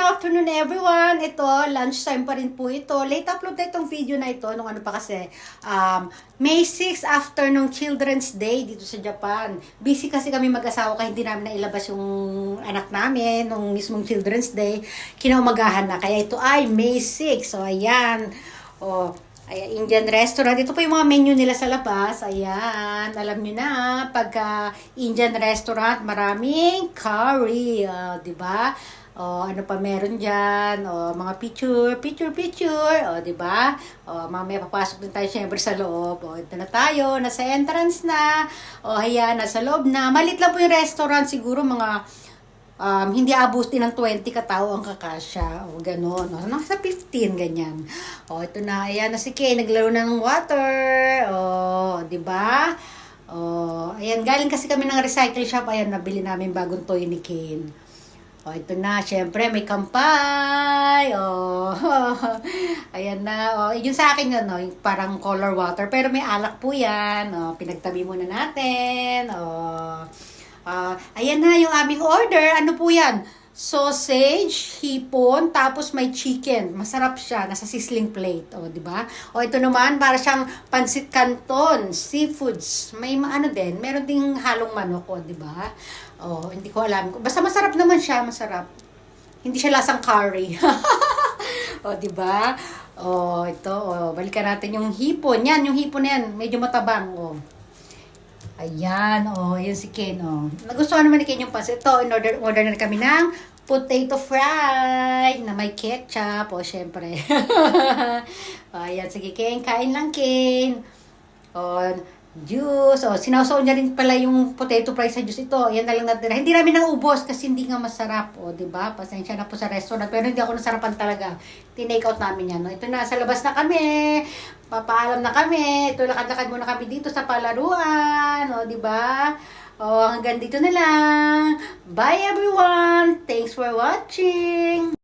afternoon everyone. Ito, lunchtime pa rin po ito. Late upload na itong video na ito nung ano pa kasi. May 6 after nung Children's Day dito sa Japan. Busy kasi kami mag-asawa kaya hindi namin nailabas yung anak namin nung mismong Children's Day. Kinaumagahan na. Kaya ito ay May 6. So, ayan. Ayan, Indian restaurant. Ito po yung mga menu nila sa labas. Ayan, alam nyo na, pagka Indian restaurant, maraming curry. Di ba? Ano pa meron dyan? Mga picture. Di ba? Mamaya papasok din tayo syempre sa loob. Ito na tayo, nasa entrance na. Ayan, nasa loob na. Malit lang po yung restaurant. Siguro mga hindi abutin ng 20 katao ang kakasya. Ganon. Nasa 15, ganyan. Ito na. Ayan na si Kay. Naglaro na ng water. Di ba? Ayan. Galing kasi kami ng recycle shop. Ayan, nabili namin bagong toy ni Kane. Ito na. Syempre, may kampay. Ayan na. Yun sa akin yun, yung parang color water. Pero may alak po yan. Pinagtabi muna natin. Ayan na yung aming order. Ano po yan? Sausage, hipon, tapos may chicken. Masarap siya. Nasa sizzling plate. Di ba? Ito naman, para siyang pansit canton, seafoods. May ano din, meron ding halong manok, di ba? Hindi ko alam. Basta masarap naman siya, masarap. Hindi siya lasang curry. Di ba? Ito, balikan natin yung hipon. Yan, yung hipon na yan, medyo matabang. Ayan, yun si Ken, Nagustuhan naman ni Ken yung pansit. Ito, order na kami ng potato fry na may ketchup. Syempre. Ayan, sige Ken, kain lang Ken. Juice. Sinawsaw niya rin pala yung potato fry sa juice ito. Yan na lang natin. Hindi namin naubos kasi hindi nga masarap. Diba? Pasensya na po sa restaurant. Pero hindi ako nasarapan talaga. Tinake out namin yan. Ito na, sa labas na kami. Papaalam na kami. Ito, lakad-lakad muna kami dito sa palaruan. Diba? Hanggang dito na lang. Bye everyone. Thanks for watching.